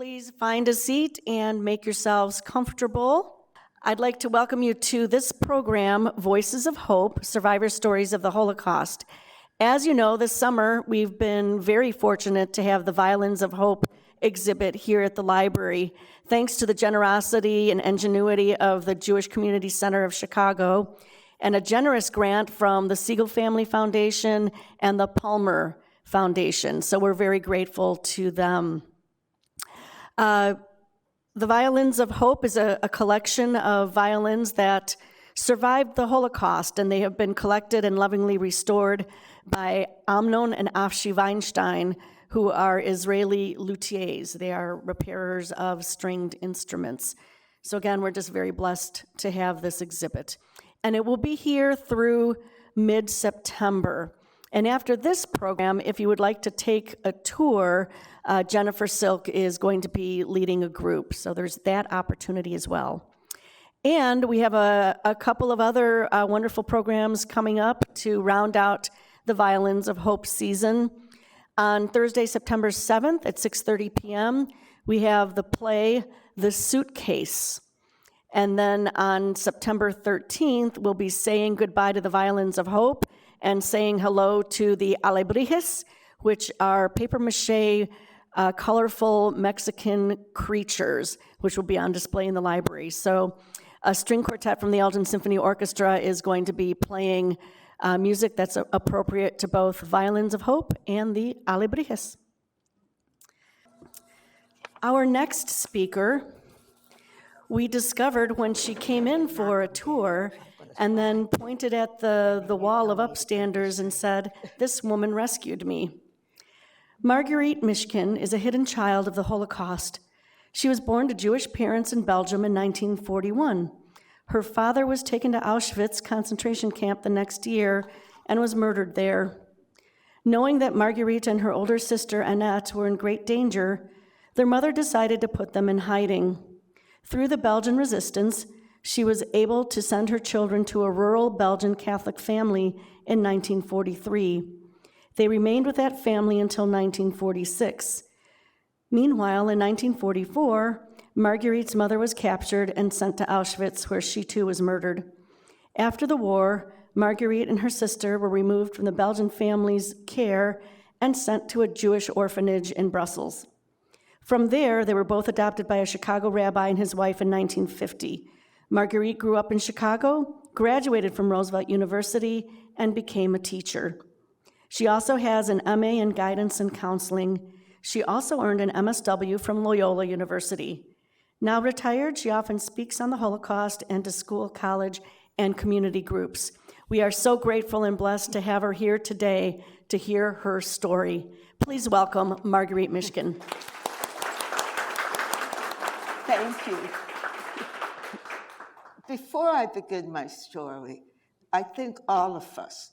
please find a seat and make yourselves comfortable? I'd like to welcome you to this program, Voices of Hope, Survivor Stories of the Holocaust. As you know, this summer, we've been very fortunate to have the Violins of Hope exhibit here at the library, thanks to the generosity and ingenuity of the Jewish Community Center of Chicago, and a generous grant from the Siegel Family Foundation and the Palmer Foundation. So we're very grateful to them. The Violins of Hope is a collection of violins that survived the Holocaust, and they have been collected and lovingly restored by Amnon and Afshi Weinstein, who are Israeli luthiers. They are repairers of stringed instruments. So again, we're just very blessed to have this exhibit. And it will be here through mid-September. And after this program, if you would like to take a tour, Jennifer Silk is going to be leading a group. So there's that opportunity as well. And we have a couple of other wonderful programs coming up to round out the Violins of Hope season. On Thursday, September 7th at 6:30 p.m., we have the play The Suitcase. And then on September 13th, we'll be saying goodbye to the Violins of Hope and saying hello to the alebrijes, which are papier-mâché, colorful Mexican creatures, which will be on display in the library. So a string quartet from the Elgin Symphony Orchestra is going to be playing music that's appropriate to both Violins of Hope and the alebrijes. Our next speaker, we discovered when she came in for a tour and then pointed at the wall of upstanders and said, "This woman rescued me." Marguerite Mishkin is a hidden child of the Holocaust. She was born to Jewish parents in Belgium in 1941. Her father was taken to Auschwitz concentration camp the next year and was murdered there. Knowing that Marguerite and her older sister Annette were in great danger, their mother decided to put them in hiding. Through the Belgian resistance, she was able to send her children to a rural Belgian Catholic family in 1943. They remained with that family until 1946. Meanwhile, in 1944, Marguerite's mother was captured and sent to Auschwitz, where she too was murdered. After the war, Marguerite and her sister were removed from the Belgian family's care and sent to a Jewish orphanage in Brussels. From there, they were both adopted by a Chicago rabbi and his wife in 1950. Marguerite grew up in Chicago, graduated from Roosevelt University, and became a teacher. She also has an MA in guidance and counseling. She also earned an MSW from Loyola University. Now retired, she often speaks on the Holocaust and to school, college, and community groups. We are so grateful and blessed to have her here today to hear her story. Please welcome Marguerite Mishkin. Thank you. Before I begin my story, I think all of us,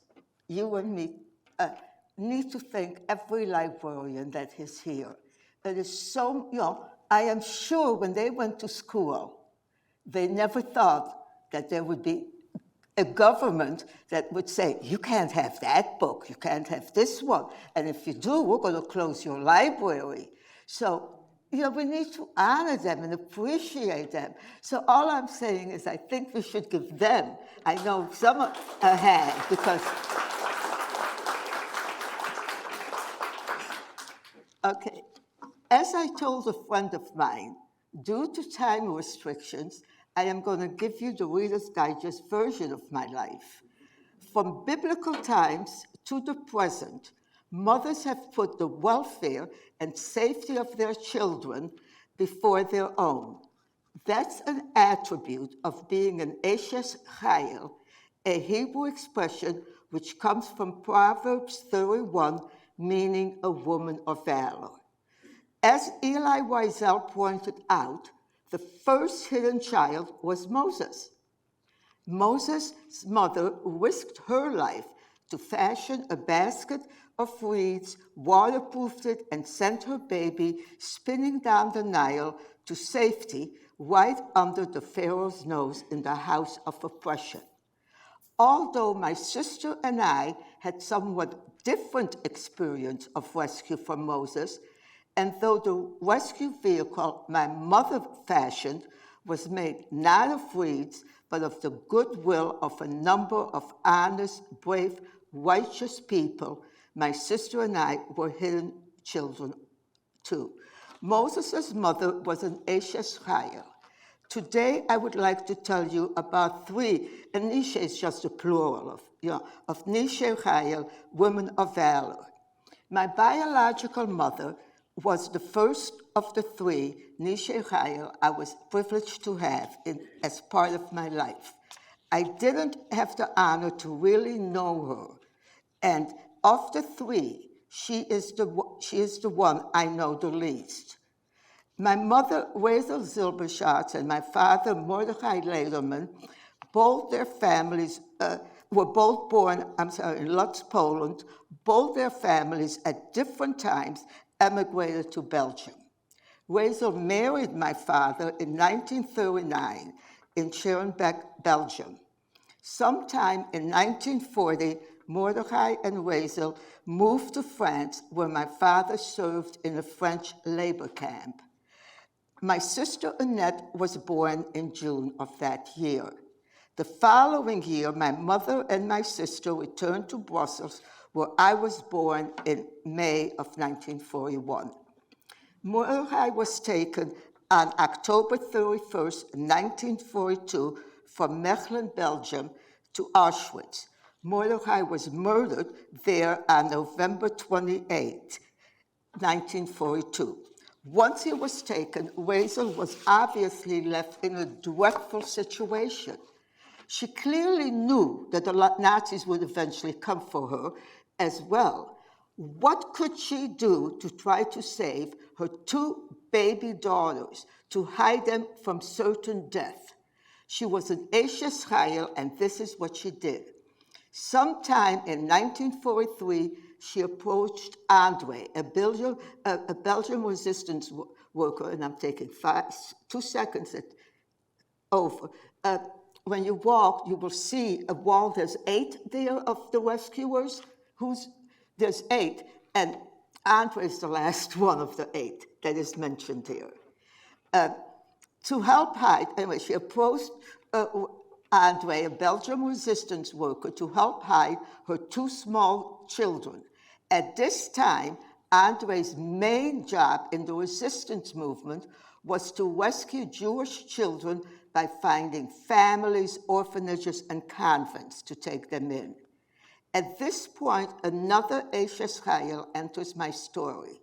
you and me, need to thank every librarian that is here. It is so, I am sure when they went to school, they never thought that there would be a government that would say, you can't have that book, you can't have this one, and if you do, we're going to close your library. So, we need to honor them and appreciate them. So all I'm saying is I think we should give them, I know some a hand, because, okay. As I told a friend of mine, due to time restrictions, I am going to give you the Reader's Digest version of my life. From biblical times to the present, mothers have put the welfare and safety of their children before their own. That's an attribute of being an Eshes Chayil, a Hebrew expression which comes from Proverbs 31, meaning a woman of valor. As Eli Wiesel pointed out, the first hidden child was Moses. Moses' mother risked her life to fashion a basket of reeds, waterproofed it, and sent her baby spinning down the Nile to safety right under the Pharaoh's nose in the house of oppression. Although my sister and I had somewhat different experience of rescue from Moses, and though the rescue vehicle my mother fashioned was made not of reeds, but of the goodwill of a number of honest, brave, righteous people, my sister and I were hidden children too. Moses' mother was an Eshes Chayil. Today, I would like to tell you about three, and Nisha is just a plural of Nisha Chayil, women of valor. My biological mother was the first of the three Nisha Chayil I was privileged to have as part of my life. I didn't have the honor to really know her, and of the three, she is the one I know the least. My mother, Rachel Zilberschatz, and my father, Mordechai Lederman, both their families were both born, in Lodz, Poland. Both their families at different times emigrated to Belgium. Rachel married my father in 1939 in Schaerbeek, Belgium. Sometime in 1940, Mordechai and Rachel moved to France, where my father served in a French labor camp. My sister Annette was born in June of that year. The following year, my mother and my sister returned to Brussels, where I was born in May of 1941. Mordechai was taken on October 31st, 1942, from Mechelen, Belgium, to Auschwitz. Mordechai was murdered there on November 28, 1942. Once he was taken, Rachel was obviously left in a dreadful situation. She clearly knew that the Nazis would eventually come for her as well. What could she do to try to save her two baby daughters, to hide them from certain death? She was an Eshes Chayil, and this is what she did. Sometime in 1943, she approached Andre, a Belgian resistance worker, and I'm taking 2 seconds over. When you walk, you will see a wall. There's 8 there of the rescuers. There's 8, and Andre is the last one of the 8 that is mentioned here. To help hide, anyway, she approached Andre, a Belgian resistance worker, to help hide her 2 small children. At this time, Andre's main job in the resistance movement was to rescue Jewish children by finding families, orphanages, and convents to take them in. At this point, another Eshes Chayil enters my story.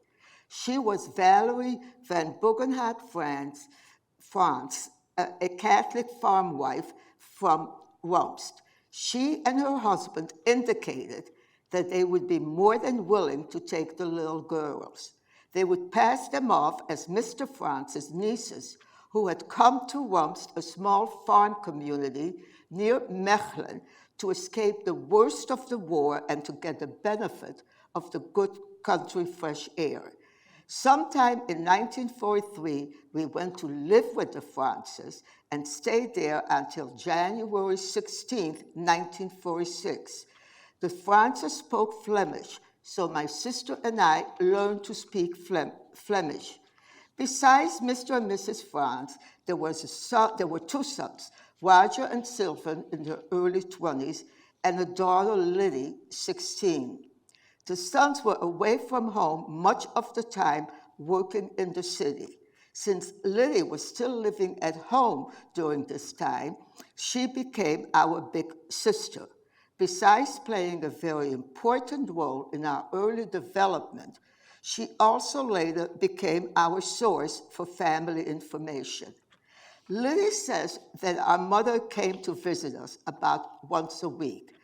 She was Valerie van Buggenhout, France, a Catholic farm wife from Rumst. She and her husband indicated that they would be more than willing to take the little girls. They would pass them off as Mr. Franz's nieces, who had come to Rumst, a small farm community near Mechelen, to escape the worst of the war and to get the benefit of the good country fresh air. Sometime in 1943, we went to live with the Franzes and stayed there until January 16, 1946. The Franzes spoke Flemish, so my sister and I learned to speak Flemish. Besides Mr. and Mrs. Franz, there were 2 sons, Roger and Sylvan in their early 20s, and a daughter, Liddy, 16. The sons were away from home much of the time, working in the city. Since Liddy was still living at home during this time, she became our big sister. Besides playing a very important role in our early development, she also later became our source for family information. Liddy says that our mother came to visit us about once a week.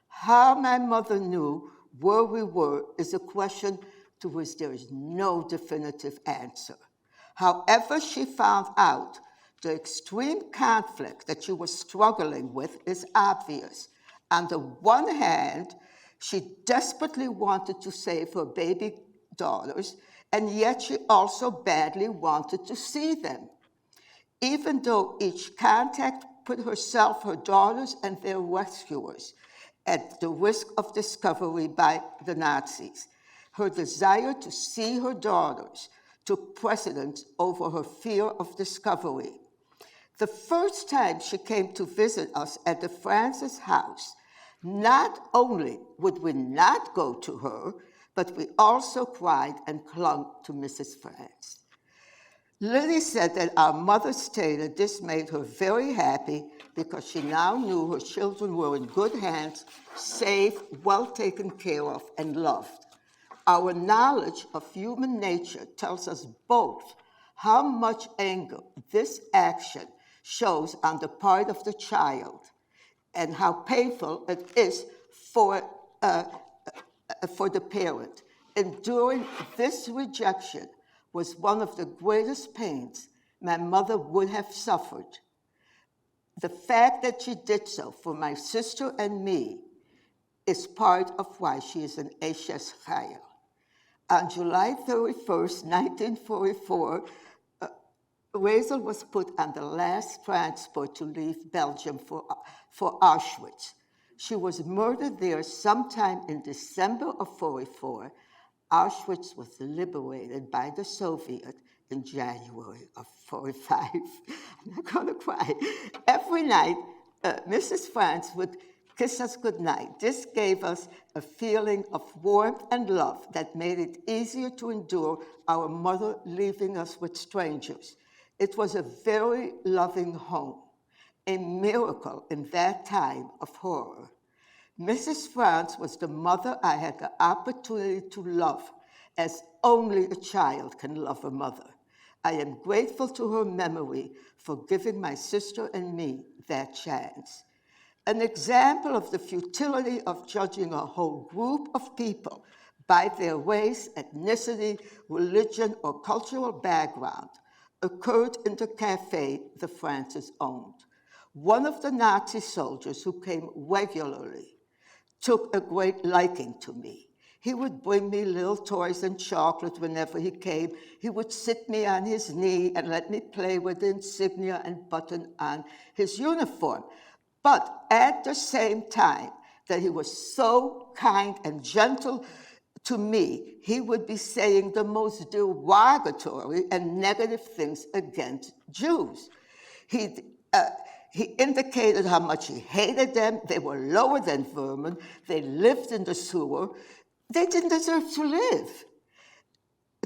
How my mother knew where we were is a question to which there is no definitive answer. However she found out, the extreme conflict that she was struggling with is obvious. On the one hand, she desperately wanted to save her baby daughters, and yet she also badly wanted to see them. Even though each contact put herself, her daughters, and their rescuers at the risk of discovery by the Nazis, her desire to see her daughters, took precedence over her fear of discovery. The first time she came to visit us at the Francis house, not only would we not go to her, but we also cried and clung to Mrs. France. Lily said that our mother stated this made her very happy because she now knew her children were in good hands, safe, well taken care of, and loved. Our knowledge of human nature tells us both how much anger this action shows on the part of the child and how painful it is for the parent. Enduring this rejection was one of the greatest pains my mother would have suffered. The fact that she did so for my sister and me is part of why she is an Eshes Chayil. On July 31st, 1944, Rachel was put on the last transport to leave Belgium for Auschwitz. She was murdered there sometime in December of 44. Auschwitz was liberated by the Soviets in January of 45. I'm not gonna cry. Every night, Mrs. France would kiss us goodnight. This gave us a feeling of warmth and love that made it easier to endure our mother leaving us with strangers. It was a very loving home, a miracle in that time of horror. Mrs. France was the mother I had the opportunity to love as only a child can love a mother. I am grateful to her memory for giving my sister and me that chance. An example of the futility of judging a whole group of people by their race, ethnicity, religion, or cultural background occurred in the cafe the Francis owned. One of the Nazi soldiers who came regularly took a great liking to me. He would bring me little toys and chocolate whenever he came. He would sit me on his knee and let me play with the insignia and button on his uniform. But at the same time that he was so kind and gentle to me, he would be saying the most derogatory and negative things against Jews. He indicated how much he hated them. They were lower than vermin. They lived in the sewer. They didn't deserve to live.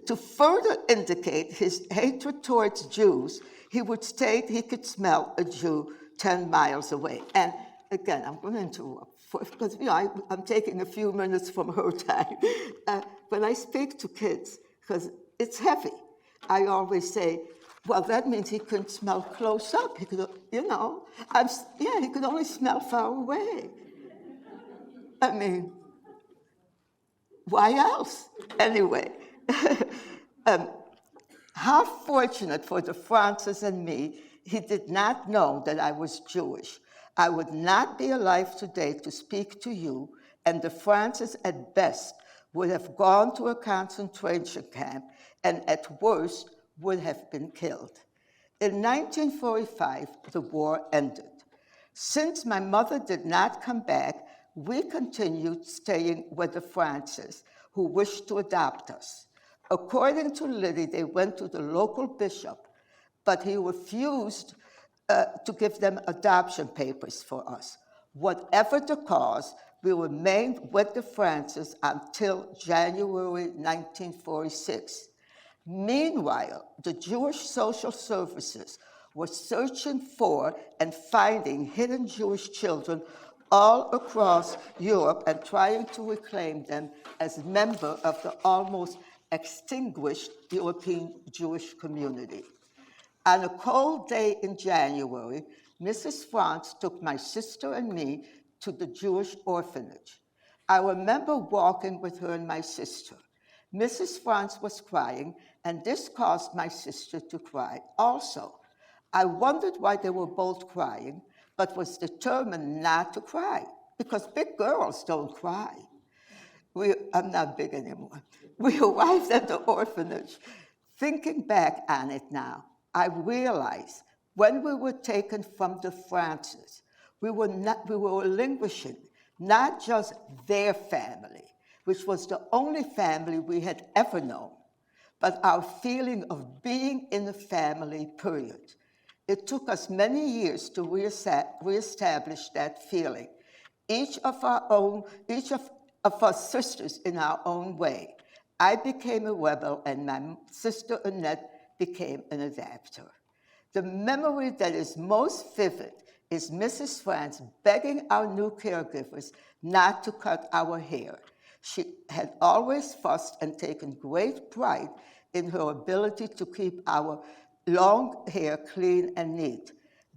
To further indicate his hatred towards Jews, he would state he could smell a Jew 10 miles away. And again, I'm going to interrupt because I'm taking a few minutes from her time. When I speak to kids, because it's heavy, I always say, well, that means he couldn't smell close up. He could, he could only smell far away. I mean, why else? Anyway, how fortunate for the Francis and me, he did not know that I was Jewish. I would not be alive today to speak to you, and the Francis at best would have gone to a concentration camp and at worst would have been killed. In 1945, the war ended. Since my mother did not come back, we continued staying with the Francis, who wished to adopt us. According to Liddy, they went to the local bishop, but he refused to give them adoption papers for us. Whatever the cause, we remained with the Francis until January 1946. Meanwhile, the Jewish social services were searching for and finding hidden Jewish children all across Europe and trying to reclaim them as members of the almost extinguished European Jewish community. On a cold day in January, Mrs. France took my sister and me to the Jewish orphanage. I remember walking with her and my sister. Mrs. France was crying, and this caused my sister to cry also. I wondered why they were both crying, but was determined not to cry, because big girls don't cry. I'm not big anymore. We arrived at the orphanage. Thinking back on it now, I realized when we were taken from the Francis, we were relinquishing not just their family, which was the only family we had ever known, but our feeling of being in a family, period. It took us many years to reestablish that feeling, each of us sisters in our own way. I became a rebel, and my sister Annette became an adapter. The memory that is most vivid is Mrs. France begging our new caregivers not to cut our hair. She had always fussed and taken great pride in her ability to keep our long hair clean and neat.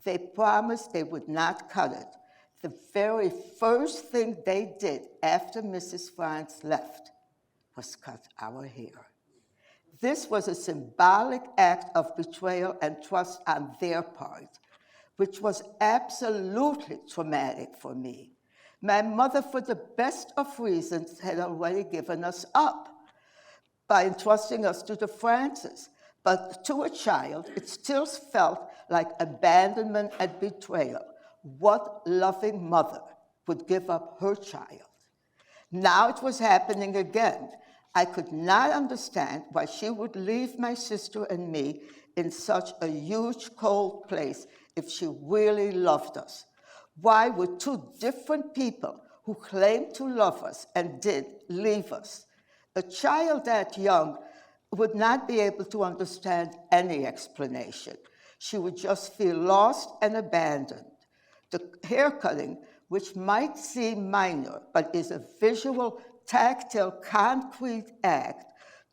They promised they would not cut it. The very first thing they did after Mrs. France left was cut our hair. This was a symbolic act of betrayal and trust on their part, which was absolutely traumatic for me. My mother, for the best of reasons, had already given us up by entrusting us to the Frances. But to a child, it still felt like abandonment and betrayal. What loving mother would give up her child? Now it was happening again. I could not understand why she would leave my sister and me in such a huge, cold place if she really loved us. Why would two different people who claimed to love us and did leave us? A child that young would not be able to understand any explanation. She would just feel lost and abandoned. The haircutting, which might seem minor, but is a visual, tactile, concrete act,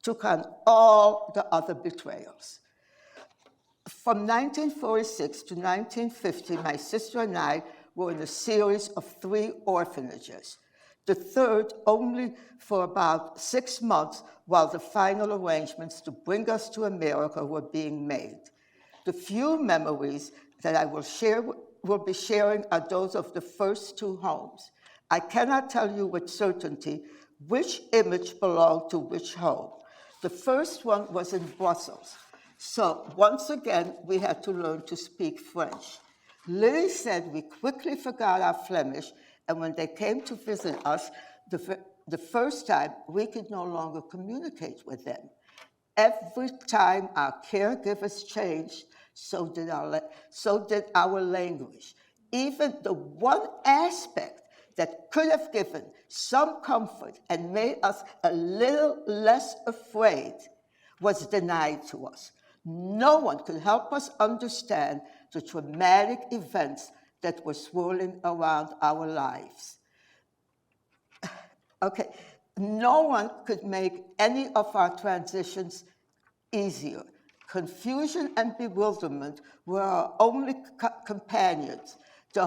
took on all the other betrayals. From 1946 to 1950, my sister and I were in a series of 3 orphanages. The third only for about 6 months while the final arrangements to bring us to America were being made. The few memories that I will be sharing are those of the first 2 homes. I cannot tell you with certainty which image belonged to which home. The first one was in Brussels. So once again, we had to learn to speak French. Lily said we quickly forgot our Flemish, and when they came to visit us the first time, we could no longer communicate with them. Every time our caregivers changed, so did our language. Even the one aspect that could have given some comfort and made us a little less afraid was denied to us. No one could help us understand the traumatic events that were swirling around our lives. Okay, no one could make any of our transitions easier. Confusion and bewilderment were our only companions. The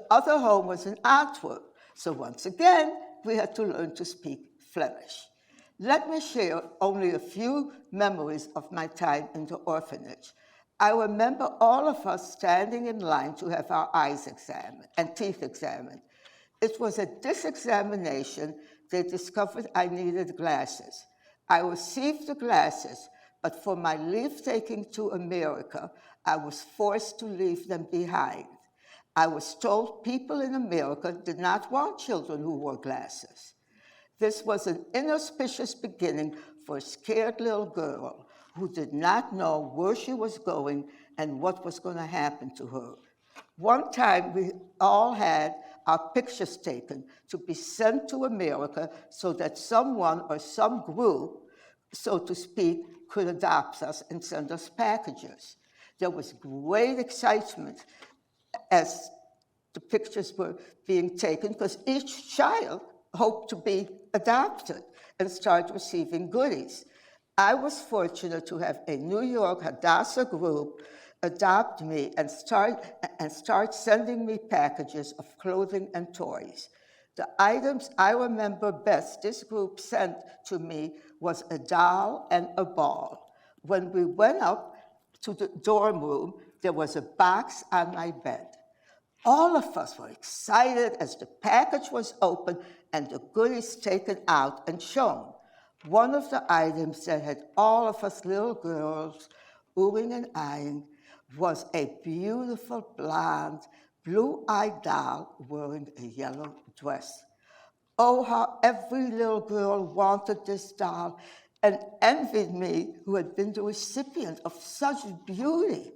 other home was in Antwerp, so once again, we had to learn to speak Flemish. Let me share only a few memories of my time in the orphanage. I remember all of us standing in line to have our eyes examined and teeth examined. It was at this examination they discovered I needed glasses. I received the glasses, but for my leave-taking to America, I was forced to leave them behind. I was told people in America did not want children who wore glasses. This was an inauspicious beginning for a scared little girl who did not know where she was going and what was going to happen to her. One time, we all had our pictures taken to be sent to America so that someone or some group, so to speak, could adopt us and send us packages. There was great excitement as the pictures were being taken because each child hoped to be adopted and start receiving goodies. I was fortunate to have a New York Hadassah group adopt me and start sending me packages of clothing and toys. The items I remember best this group sent to me was a doll and a ball. When we went up to the dorm room, there was a box on my bed. All of us were excited as the package was opened and the goodies taken out and shown. One of the items that had all of us little girls oohing and eyeing was a beautiful blonde, blue-eyed doll wearing a yellow dress. Oh, how every little girl wanted this doll. and envied me, who had been the recipient of such beauty.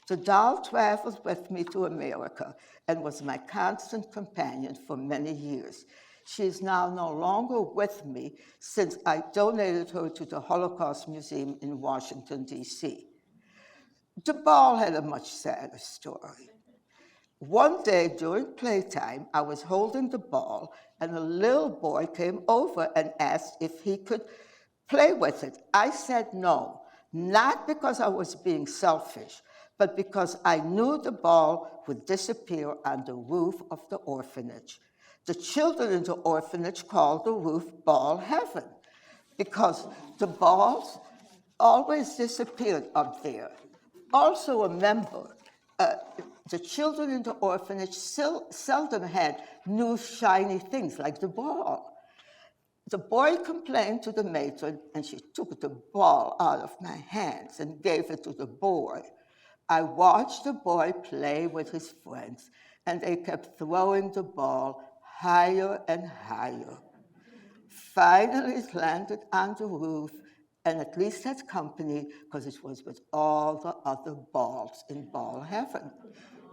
The doll traveled with me to America and was my constant companion for many years. She is now no longer with me since I donated her to the Holocaust Museum in Washington, D.C. The ball had a much sadder story. One day during playtime, I was holding the ball, and a little boy came over and asked if he could play with it. I said no, not because I was being selfish, but because I knew the ball would disappear on the roof of the orphanage. The children in the orphanage called the roof Ball Heaven because the balls always disappeared up there. Also remember, the children in the orphanage seldom had new shiny things like the ball. The boy complained to the matron, and she took the ball out of my hands and gave it to the boy. I watched the boy play with his friends, and they kept throwing the ball higher and higher. Finally, it landed on the roof, and at least had company because it was with all the other balls in ball heaven.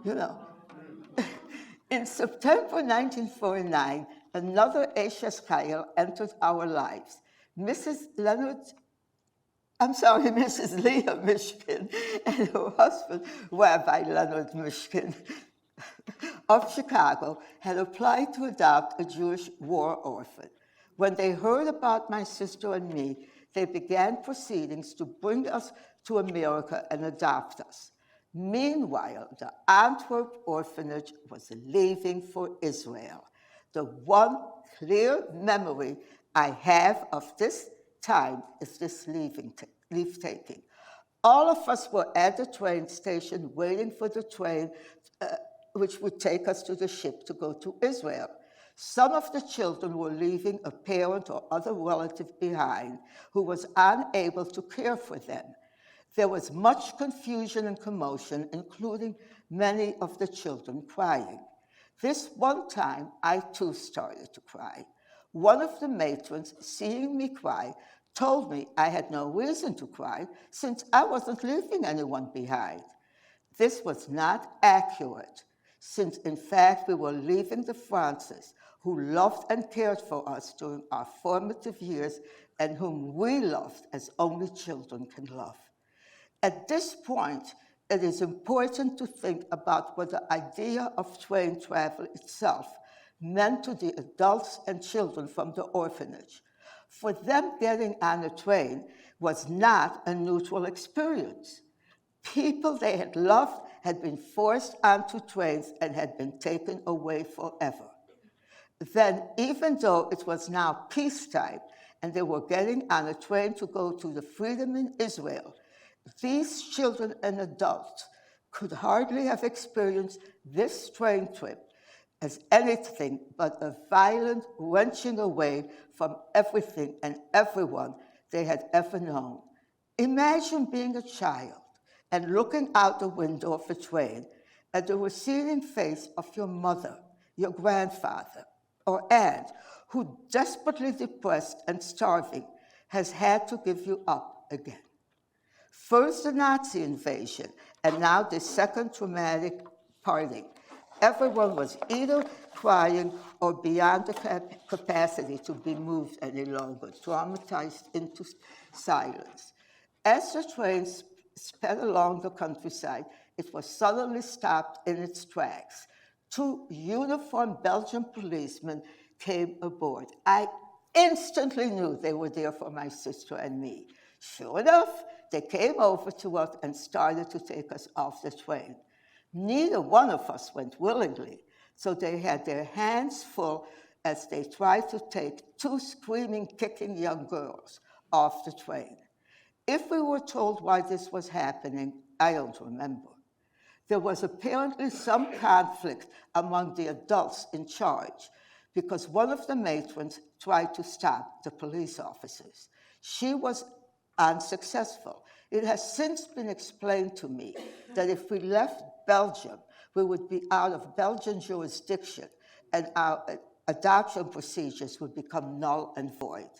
You know. In September 1949, another Aisha's child entered our lives. Mrs. Leah Mishkin and her husband, Rabbi Leonard Mishkin of Chicago, had applied to adopt a Jewish war orphan. When they heard about my sister and me, they began proceedings to bring us to America and adopt us. Meanwhile, the Antwerp orphanage was leaving for Israel. The one clear memory I have of this time is this leave-taking. All of us were at the train station waiting for the train which would take us to the ship to go to Israel. Some of the children were leaving a parent or other relative behind who was unable to care for them. There was much confusion and commotion, including many of the children crying. This one time, I too started to cry. One of the matrons, seeing me cry, told me I had no reason to cry since I wasn't leaving anyone behind. This was not accurate, since in fact we were leaving the Frances, who loved and cared for us during our formative years and whom we loved as only children can love. At this point, it is important to think about what the idea of train travel itself meant to the adults and children from the orphanage. For them, getting on a train was not a neutral experience. People they had loved had been forced onto trains and had been taken away forever. Then, even though it was now peacetime and they were getting on a train to go to the freedom in Israel, these children and adults could hardly have experienced this train trip as anything but a violent wrenching away from everything and everyone they had ever known. Imagine being a child and looking out the window of a train at the receding face of your mother, your grandfather, or aunt, who, desperately depressed and starving, has had to give you up again. First the Nazi invasion, and now the second traumatic parting. Everyone was either crying or beyond the capacity to be moved any longer, traumatized into silence. As the train sped along the countryside, it was suddenly stopped in its tracks. Two uniformed Belgian policemen came aboard. I instantly knew they were there for my sister and me. Sure enough, they came over to us and started to take us off the train. Neither one of us went willingly, so they had their hands full as they tried to take two screaming, kicking young girls off the train. If we were told why this was happening, I don't remember. There was apparently some conflict among the adults in charge because one of the matrons tried to stop the police officers. She was unsuccessful. It has since been explained to me that if we left Belgium, we would be out of Belgian jurisdiction and our adoption procedures would become null and void.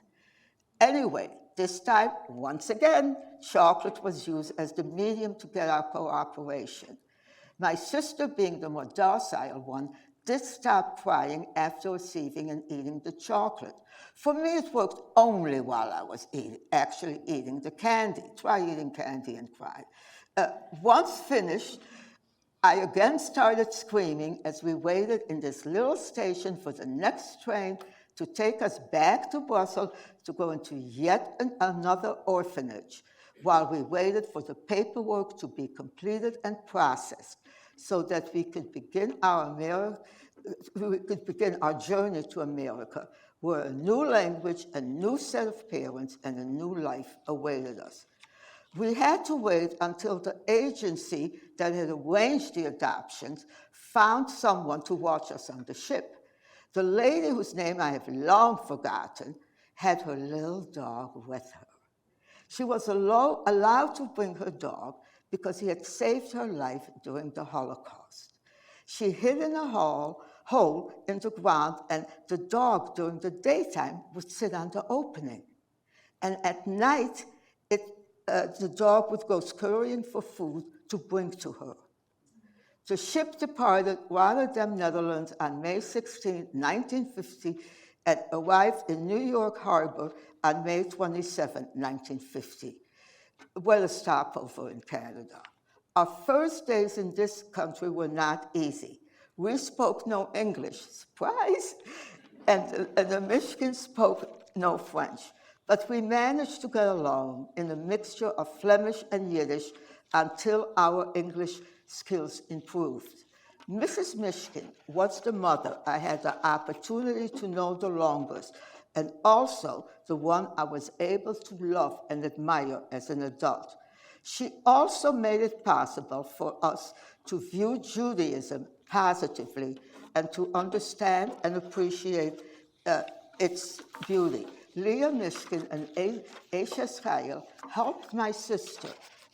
Anyway, This time, once again, chocolate was used as the medium to get our cooperation. My sister, being the more docile one, did stop crying after receiving and eating the chocolate. For me, it worked only while I was actually eating the candy. Try eating candy and cry. Once finished, I again started screaming as we waited in this little station for the next train to take us back to Brussels to go into yet another orphanage while we waited for the paperwork to be completed and processed so that we could begin our journey to America, where a new language, a new set of parents, and a new life awaited us. We had to wait until the agency that had arranged the adoptions found someone to watch us on the ship. The lady, whose name I have long forgotten, had her little dog with her. She was allowed to bring her dog because he had saved her life during the Holocaust. She hid in a hole in the ground, and the dog during the daytime would sit on the opening. And at night, the dog would go scurrying for food to bring to her. The ship departed Rotterdam, Netherlands on May 16, 1950, and arrived in New York Harbor on May 27, 1950, with a stopover in Canada. Our first days in this country were not easy. We spoke no English, surprise, and the Mishkins spoke no French. But we managed to get along in a mixture of Flemish and Yiddish until our English skills improved. Mrs. Mishkin was the mother I had the opportunity to know the longest, and also the one I was able to love and admire as an adult. She also made it possible for us to view Judaism positively and to understand and appreciate its beauty. Leah Mishkin and Aisha Chayil helped my sister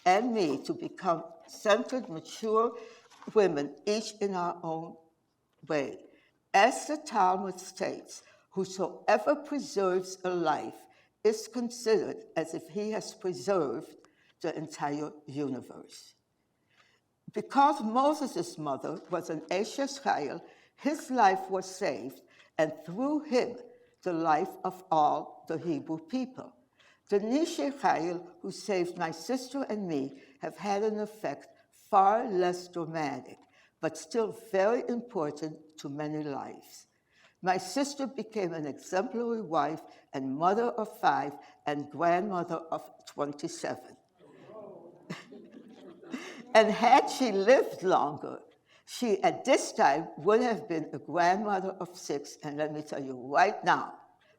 and me to become centered, mature women, each in our own way. As the Talmud states, whosoever preserves a life is considered as if he has preserved the entire universe. Because Moses' mother was an Aisha Chayil, his life was saved, and through him, the life of all the Hebrew people. The Nishe Chayil, who saved my sister and me, have had an effect far less dramatic, but still very important to many lives. My sister became an exemplary wife and mother of 5 and grandmother of 27. And had she lived longer, she at this time would have been a grandmother of 6, and let me tell you right now,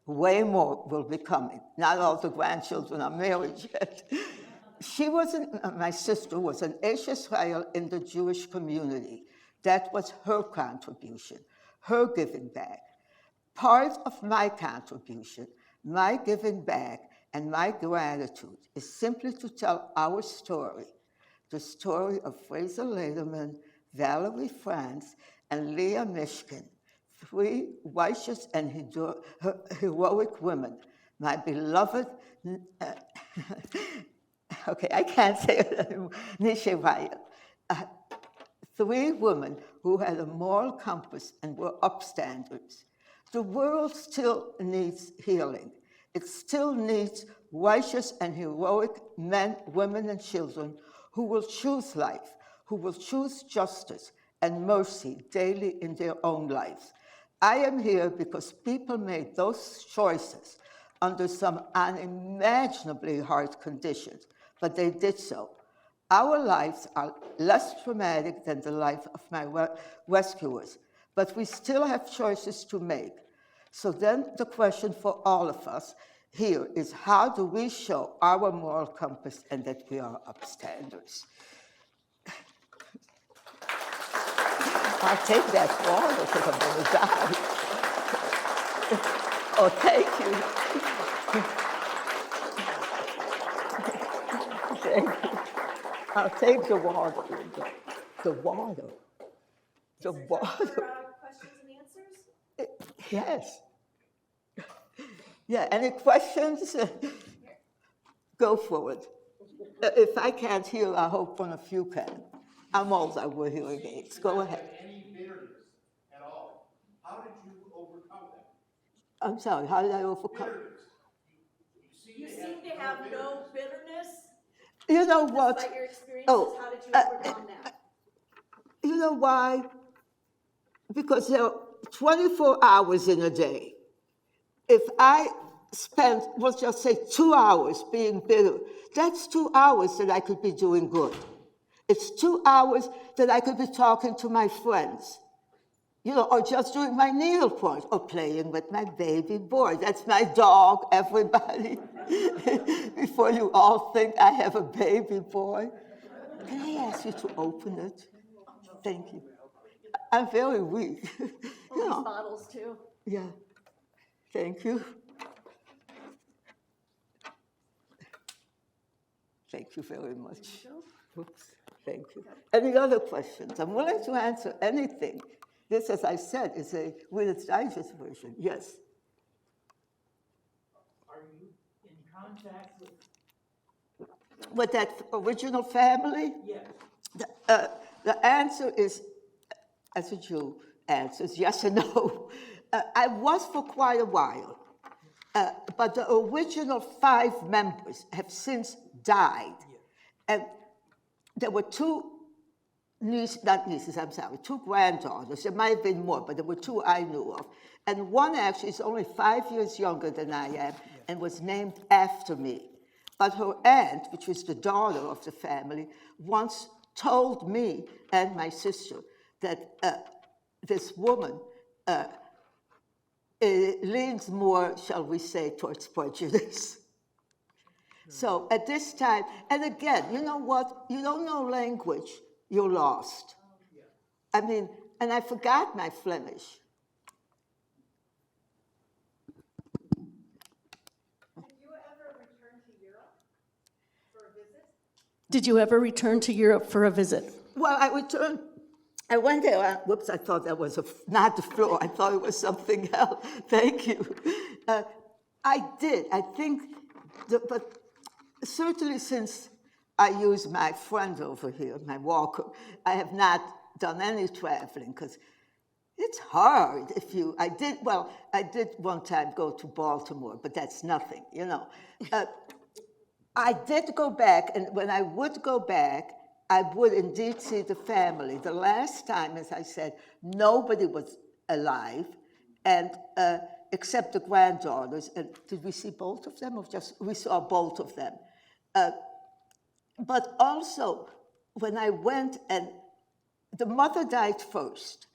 way more will be coming. Not all the grandchildren are married yet. My sister was an Esh Israel in the Jewish community. That was her contribution, her giving back. Part of my contribution, my giving back, and my gratitude is simply to tell our story, the story of Fraser Lederman, Valerie Franz, and Leah Mishkin, 3 righteous and heroic women, my beloved, okay, I can't say it, Nishe 3 women who had a moral compass and were upstanders. The world still needs healing. It still needs righteous and heroic men, women, and children who will choose life, who will choose justice and mercy daily in their own lives. I am here because people made those choices under some unimaginably hard conditions, but they did so. Our lives are less traumatic than the life of my rescuers, but we still have choices to make. So then the question for all of us here is, how do we show our moral compass and that we are upstanders? I'll take that water because I'm going to die. Oh, thank you. Thank you. I'll take the water. The water. The water. Questions and answers? Yes. Yeah, any questions? Go for it. If I can't hear, I hope one of you can. I'm old, I wear hearing aids. Go ahead. Any bitterness at all? How did you overcome that? I'm sorry, how did I overcome? Bitterness. You seem to have no bitterness. You know what? Despite your experiences, Oh, how did you overcome that? You know why? Because there are 24 hours in a day. If I spent, let's just say 2 hours being bitter, that's 2 hours that I could be doing good. It's 2 hours that I could be talking to my friends, or just doing my needlepoint, or playing with my baby boy. That's my dog, everybody. Before you all think I have a baby boy. Can I ask you to open it? Thank you. I'm very weak. These bottles too. Yeah. Thank you. Thank you very much. Oops. Thank you. Any other questions? I'm willing to answer anything. This, as I said, is a Reader's Digest version. Yes. Are you in contact with? With that original family? Yes. The answer is, as a Jew answers, yes and no. I was for quite a while, but the original 5 members have since died. And there were 2 2 granddaughters. There might have been more, but there were 2 I knew of. And one actually is only 5 years younger than I am and was named after me. But her aunt, which was the daughter of the family, once told me and my sister that this woman leans more, shall we say, towards prejudice. So at this time, and again, you know what? You don't know language, you're lost. I mean, and I forgot my Flemish. Did you ever return to Europe for a visit? Well, I went there, whoops, I thought that was not the floor, I thought it was something else. Thank you. I did, I think, but certainly since I use my friend over here, my walker, I have not done any traveling because it's hard I did one time go to Baltimore, but that's nothing, I did go back, and when I would go back, I would indeed see the family. The last time, as I said, nobody was alive, and except the granddaughters. And did we see both of them, or just we saw both of them? But also, when I went, and the mother died first,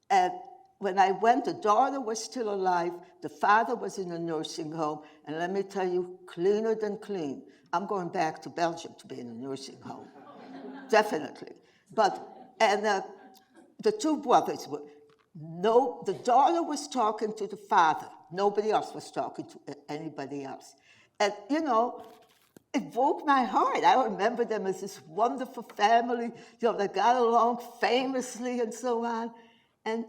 and when I went, the daughter was still alive, the father was in a nursing home, and let me tell you, cleaner than clean. I'm going back to Belgium to be in a nursing home, definitely. And the 2 brothers the daughter was talking to the father. Nobody else was talking to anybody else. And, it broke my heart. I remember them as this wonderful family, they got along famously and so on. And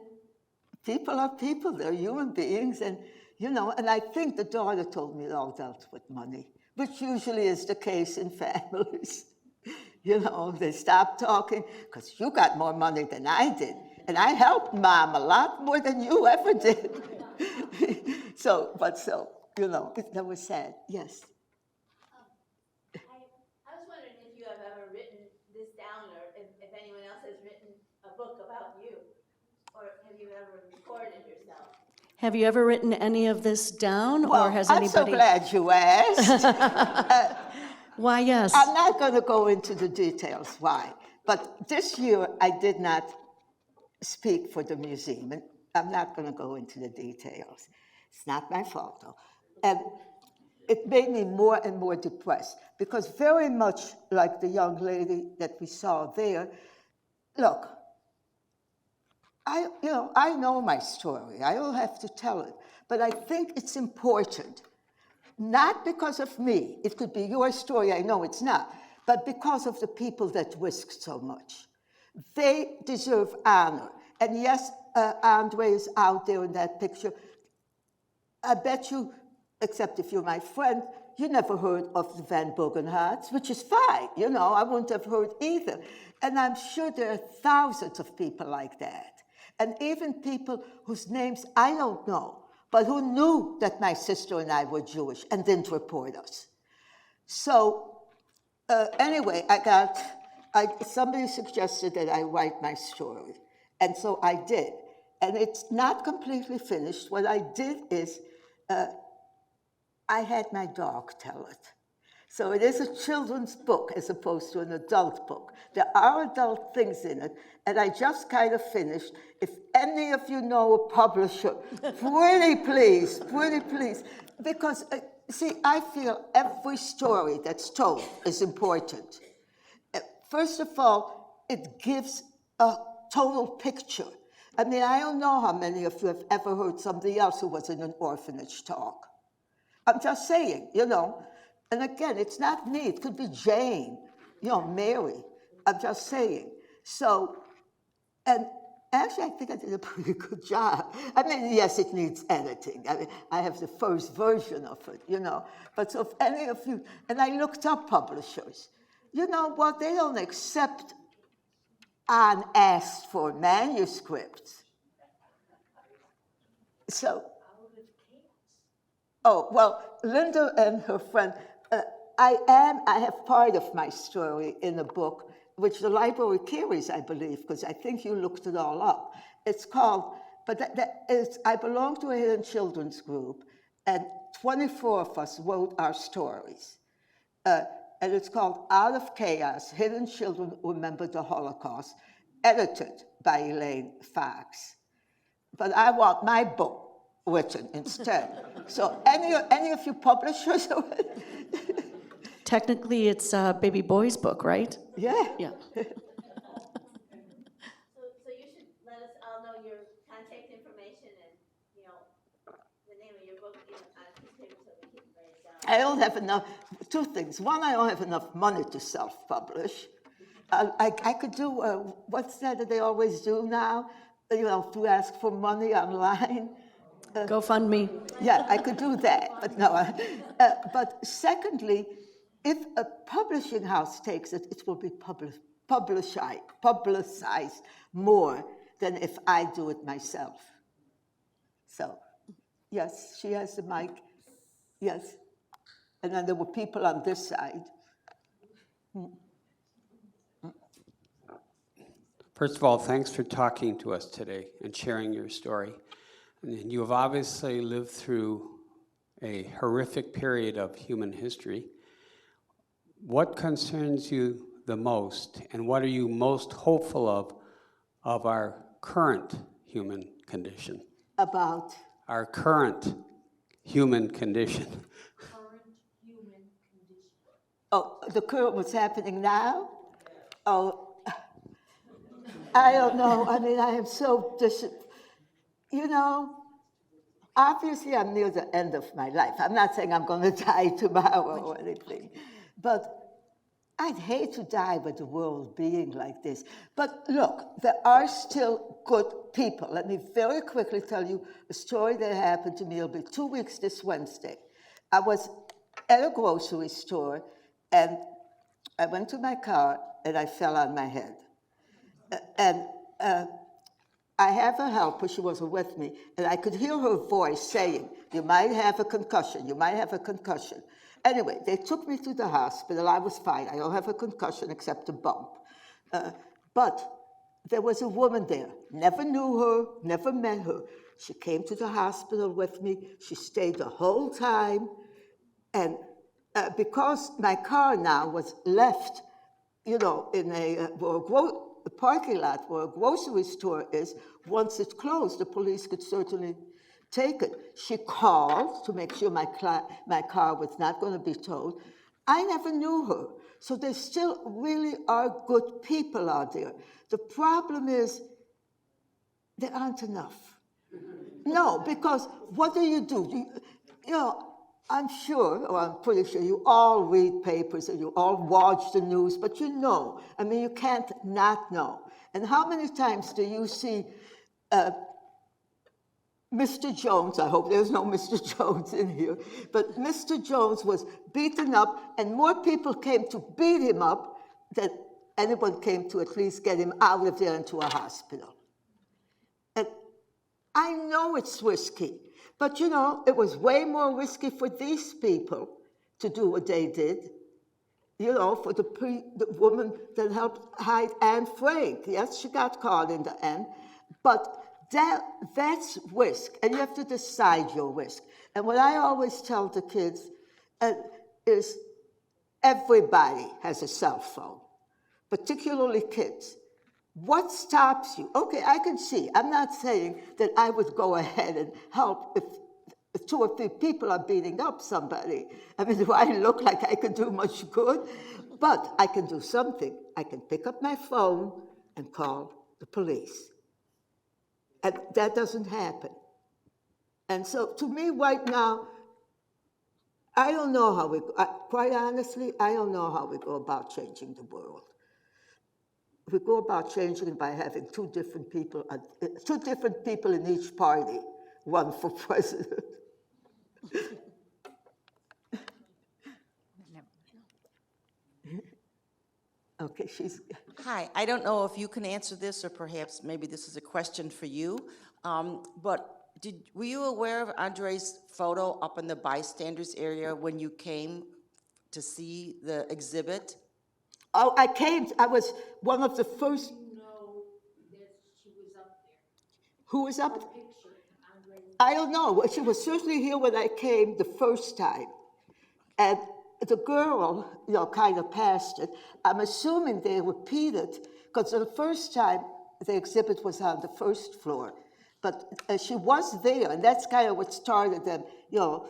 people are people, they're human beings. And, and I think the daughter told me it all dealt with money, which usually is the case in families. They stop talking because you got more money than I did. And I helped Mom a lot more than you ever did. That was sad, yes. I was wondering if you have ever written this down, or if anyone else has written a book about you, or have you ever recorded yourself? Have you ever written any of this down, Well, or has I'm anybody? so glad you asked. Why, yes. I'm not going to go into the details why, but this year I did not speak for the museum, and I'm not going to go into the details. It's not my fault, though. And it made me more and more depressed, because very much like the young lady that we saw there, look, I know my story. I don't have to tell it, but I think it's important. Not because of me. It could be your story, I know it's not, but because of the people that risked so much. They deserve honor. And yes, Andre is out there in that picture. I bet you, except if you're my friend, you never heard of the Van Bogenhards, which is fine, you know, I wouldn't have heard either. And I'm sure there are thousands of people like that. And even people whose names I don't know, but who knew that my sister and I were Jewish and didn't report us. So anyway, somebody suggested that I write my story. And so I did. And it's not completely finished. What I did is I had my dog tell it. So it is a children's book as opposed to an adult book. There are adult things in it, and I just kind of finished. If any of you know a publisher, pretty please, because see, I feel every story that's told is important. First of all, it gives a total picture. I mean, I don't know how many of you have ever heard somebody else who was in an orphanage talk. I'm just saying, you know. And again, it's not me. It could be Jane, you know, Mary. I'm just saying. So, and actually, I think I did a pretty good job. I mean, yes, it needs editing. I mean, I have the first version of it, you know. But so if any of you, and I looked up publishers. You know what? They don't accept unasked for manuscripts. So, oh, well, Linda and her friend, I have part of my story in a book, which the library carries, I believe, because I think you looked it all up. It's called, but I belong to a hidden children's group, and 24 of us wrote our stories. And it's called Out of Chaos, Hidden Children Remember the Holocaust, edited by Elaine Fox. But I want my book written instead. So any of you publishers? Technically, it's a baby boy's book, right? Yeah. Yeah. So you should let us all know your contact information and, you know, the name of your book, you know, on a piece of paper so we can write it down. I don't have enough, two things. One, I don't have enough money to self-publish. I could do, what's that they always do now? You know, to ask for money online. GoFundMe. Yeah, I could do that, but no. But secondly, if a publishing house takes it, it will be publicized more than if I do it myself. So, yes, she has the mic. Yes. And then there were people on this side. First of all, thanks for talking to us today and sharing your story. And you have obviously lived through a horrific period of human history. What concerns you the most, and what are you most hopeful of our current human condition? About? Our current human condition. Current human condition. Oh, the current, what's happening now? Oh, I don't know. I mean, I am so you know, obviously I'm near the end of my life. I'm not saying I'm going to die tomorrow or anything, but I'd hate to die with the world being like this. But look, there are still good people. Let me very quickly tell you a story that happened to me. It'll be 2 weeks this Wednesday. I was at a grocery store, and I went to my car, and I fell on my head. And I have a helper, she wasn't with me, and I could hear her voice saying, you might have a concussion, you might have a concussion. Anyway, they took me to the hospital, I was fine, I don't have a concussion except a bump. But there was a woman there, never knew her, never met her. She came to the hospital with me, she stayed the whole time, and because my car now was left, you know, in a parking lot where a grocery store is, once it closed, the police could certainly take it. She called to make sure my car was not going to be towed. I never knew her. So there still really are good people out there. The problem is there aren't enough. No, because what do? You know, I'm sure, or I'm pretty sure, you all read papers and you all watch the news, but you know. I mean, you can't not know. And how many times do you see Mr. Jones, I hope there's no Mr. Jones in here, but Mr. Jones was beaten up, and more people came to beat him up than anyone came to at least get him out of there into a hospital. And I know it's risky, but you know, it was way more risky for these people to do what they did. You know, for the woman that helped hide Anne Frank. Yes, she got caught in the end, but that's risk, and you have to decide your risk. And what I always tell the kids is everybody has a cell phone, particularly kids. What stops you? Okay, I can see. I'm not saying that I would go ahead and help if 2 or 3 people are beating up somebody. I mean, do I look like I can do much good? But I can do something. I can pick up my phone and call the police. And that doesn't happen. And so to me right now, I don't know how quite honestly, I don't know how we go about changing the world. We go about changing it by having 2 different people in each party run for president. Okay, Hi, I don't know if you can answer this, or perhaps maybe this is a question for you, but were you aware of Andre's photo up in the bystanders area when you came to see the exhibit? Oh, I was one of the first. You know that she was up there. Who was up? Her picture, Andre. I don't know. She was certainly here when I came the first time. And the girl, you know, kind of passed it. I'm assuming they repeated, because the first time the exhibit was on the first floor. But she was there, and that's kind of what started them. You know,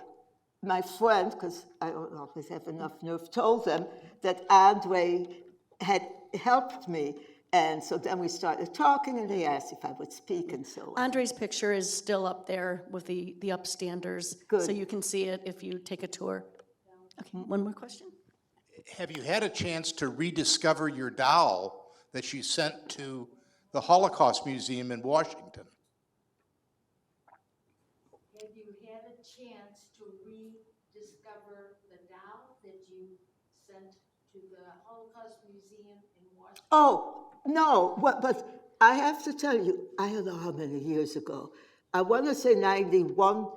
my friend, because I don't always have enough nerve, told them that Andre had helped me. And so then we started talking, and they asked if I would speak, and so on. Andre's picture is still up there with the upstanders. Good. So you can see it if you take a tour. Okay, one more question? Have you had a chance to rediscover your doll that you sent to the Holocaust Museum in Washington? Have you had a chance to rediscover the doll that you sent to the Holocaust Museum in Washington? Oh, no, but I have to tell you, I don't know how many years ago. I want to say 91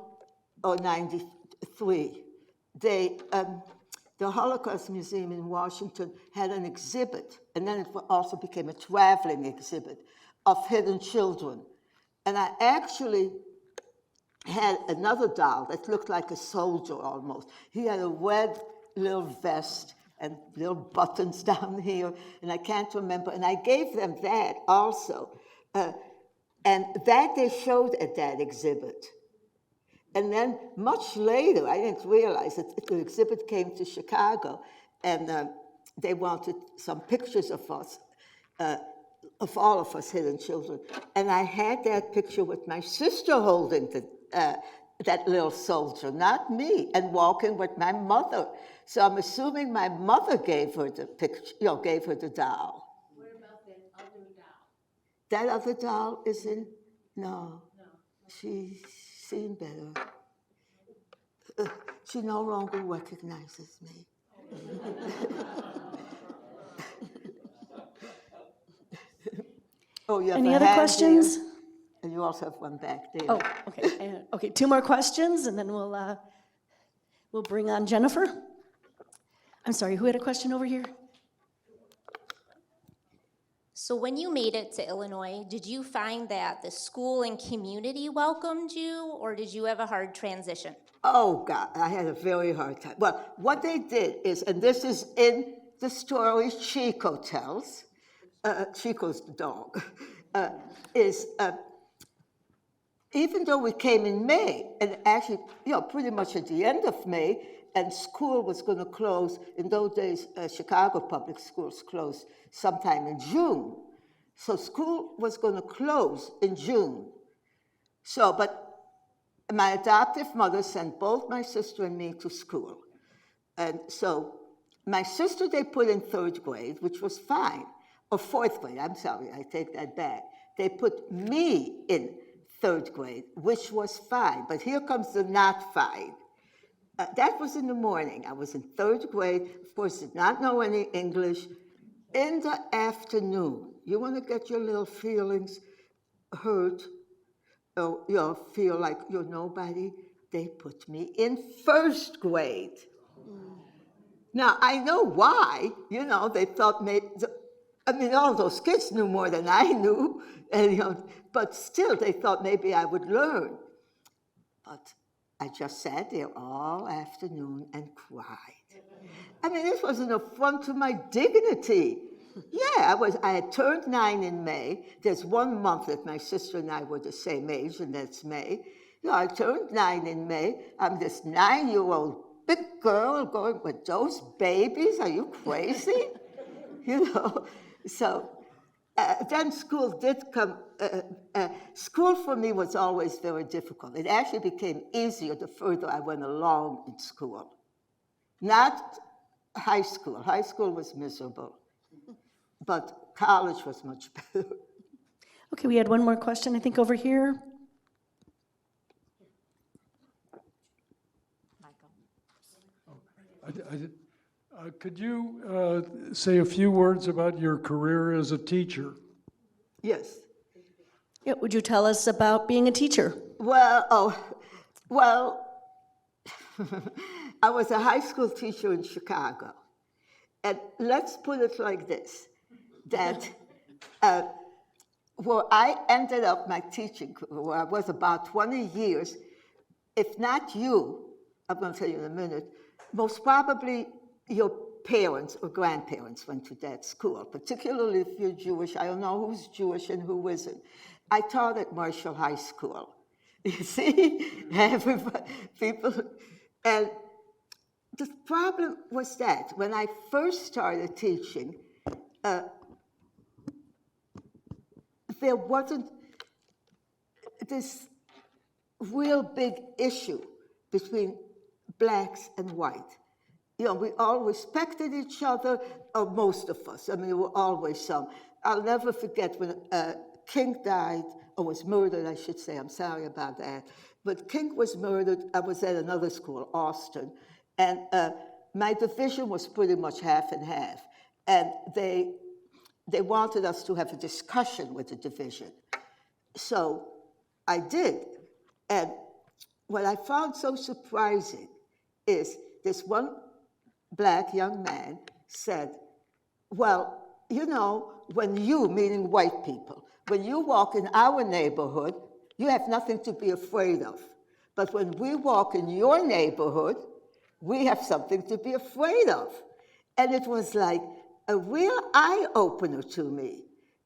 or 93. The Holocaust Museum in Washington had an exhibit, and then it also became a traveling exhibit of hidden children. And I actually had another doll that looked like a soldier almost. He had a red little vest and little buttons down here, and I can't remember. And I gave them that also. And that they showed at that exhibit. And then much later, I didn't realize that the exhibit came to Chicago, and they wanted some pictures of us, of all of us hidden children. And I had that picture with my sister holding that little soldier, not me, and walking with my mother. So I'm assuming my mother gave her the picture, gave her the doll. What about that other doll? That other doll is in, no. She's seen better. She no longer recognizes me. Oh, you have Any a other hand questions? there, and you also have one back there. Oh, okay. Okay, 2 more questions, and then we'll bring on Jennifer. I'm sorry, who had a question over here? So when you made it to Illinois, did you find that the school and community welcomed you, or did you have a hard transition? Oh, God, I had a very hard time. Well, what they did is, and this is in the story Chico tells, Chico's the dog, even though we came in May, and actually, pretty much at the end of May, and school was going to close. In those days, Chicago public schools closed sometime in June. So school was going to close in June. So, but my adoptive mother sent both my sister and me to school. And so my sister they put in 3rd grade, which was fine. Or 4th grade, I'm sorry, I take that back. They put me in third grade, which was fine. But here comes the not fine. That was in the morning. I was in third grade. Of course, did not know any English. In the afternoon, you want to get your little feelings hurt, or feel like you're nobody? They put me in first grade. Now, I know why. They thought all those kids knew more than I knew, and, but still they thought maybe I would learn. But I just sat there all afternoon and cried. This was an affront to my dignity. Yeah, I had turned 9 in May. There's 1 month that my sister and I were the same age, and that's May. I turned 9 in May. I'm this 9-year-old big girl going with those babies. Are you crazy? So then school did come. School for me was always very difficult. It actually became easier the further I went along in school. Not high school. High school was miserable. But college was much better. Okay, we had one more question, I think, over here. Could you say a few words about your career as a teacher? Yes. Yeah, would you tell us about being a teacher? Well, I was a high school teacher in Chicago. And let's put it like this, that where I ended up my teaching career, where I was about 20 years, if not you, I'm going to tell you in a minute, most probably your parents or grandparents went to that school, particularly if you're Jewish. I don't know who's Jewish and who isn't. I taught at Marshall High School. You see, everybody, people, and the problem was that when I first started teaching, there wasn't this real big issue between blacks and white. We all respected each other, or most of us. There were always some. I'll never forget when King died, or was murdered, I should say. I'm sorry about that. But King was murdered. I was at another school, Austin. And my division was pretty much half and half. And they wanted us to have a discussion with the division. So I did. And what I found so surprising is this one black young man said, well, when you, meaning white people, when you walk in our neighborhood, you have nothing to be afraid of. But when we walk in your neighborhood, we have something to be afraid of. And it was like a real eye-opener to me.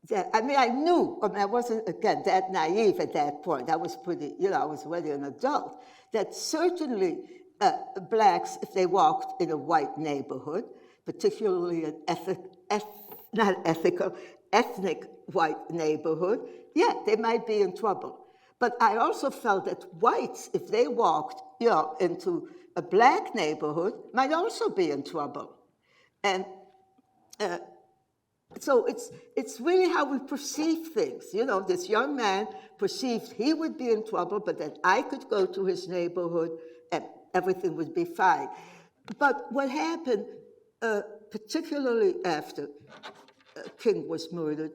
That, I knew, I wasn't, again, that naive at that point. I was pretty, I was already an adult. That certainly blacks, if they walked in a white neighborhood, particularly an ethnic white neighborhood, yeah, they might be in trouble. But I also felt that whites, if they walked, into a black neighborhood, might also be in trouble. And so it's really how we perceive things. This young man perceived he would be in trouble, but that I could go to his neighborhood and everything would be fine. But what happened, particularly after King was murdered,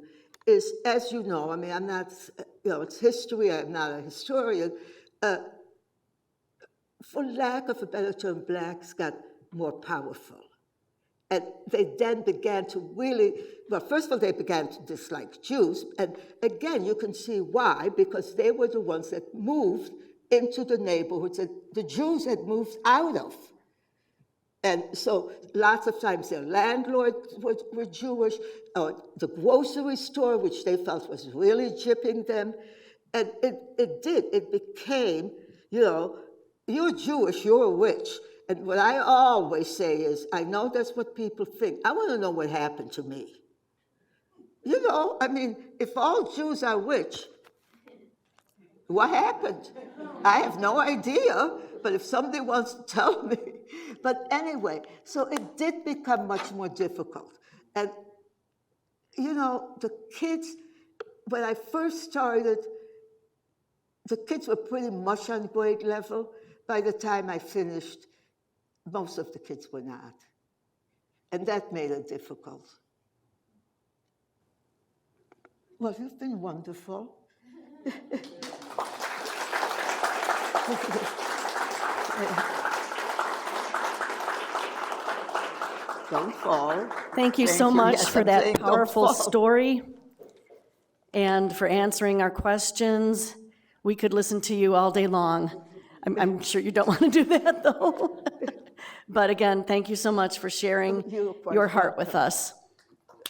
is, as you know, I'm not, it's history, I'm not a historian. For lack of a better term, blacks got more powerful. And they then began to really, well, first of all, they began to dislike Jews. And again, you can see why, because they were the ones that moved into the neighborhoods that the Jews had moved out of. And so lots of times their landlords were Jewish, or the grocery store, which they felt was really gypping them. And it became, you're Jewish, you're a witch. And what I always say is, I know that's what people think. I want to know what happened to me. If all Jews are witch, what happened? I have no idea, but if somebody wants to tell me. But anyway, so it did become much more difficult. And, the kids, when I first started the kids were pretty much on grade level. By the time I finished, most of the kids were not. And that made it difficult. Well, you've been wonderful. Don't fall. Thank you so much Yes, for I'm that saying don't powerful fall. story and for answering our questions. We could listen to you all day long. I'm sure you don't want to do that, though. But again, thank you so much for sharing You're quite your heart with us.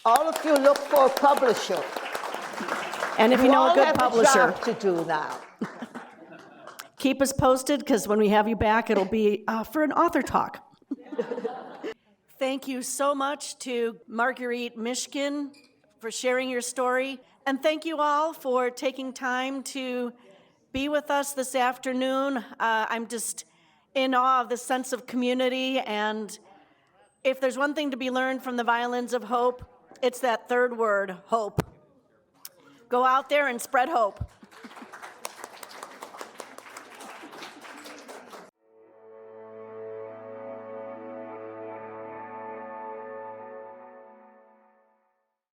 All of you look for a publisher. And if you know all a good have publisher, a job to do now. keep us posted, because when we have you back, it'll be for an author talk. Thank you so much to Marguerite Mishkin for sharing your story. And thank you all for taking time to be with us this afternoon. I'm just in awe of the sense of community. And if there's one thing to be learned from the Violins of Hope, it's that third word, hope. Go out there and spread hope.